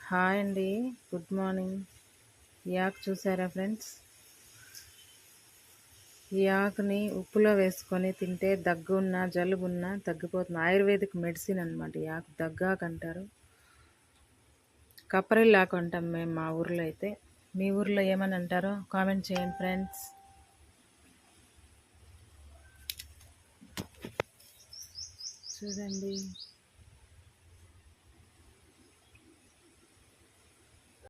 Hi అండి, good morning. ఈ ఆకు చూసారా ఫ్రెండ్స్? ఈ ఆకుని ఉప్పులో వేసుకొని తింటే దగ్గున్నా జలుబున్నా తగ్గిపోతుంది. ఆయుర్వేదిక్ మెడిసిన్ అనమాట. ఈ ఆకు దగ్గాకు అంటారు. కప్పరిల్లాకు అంటాం మేము మా ఊర్లో అయితే. మీ ఊర్లో ఏమని అంటారో కామెంట్ చేయండి ఫ్రెండ్స్. చూడండి.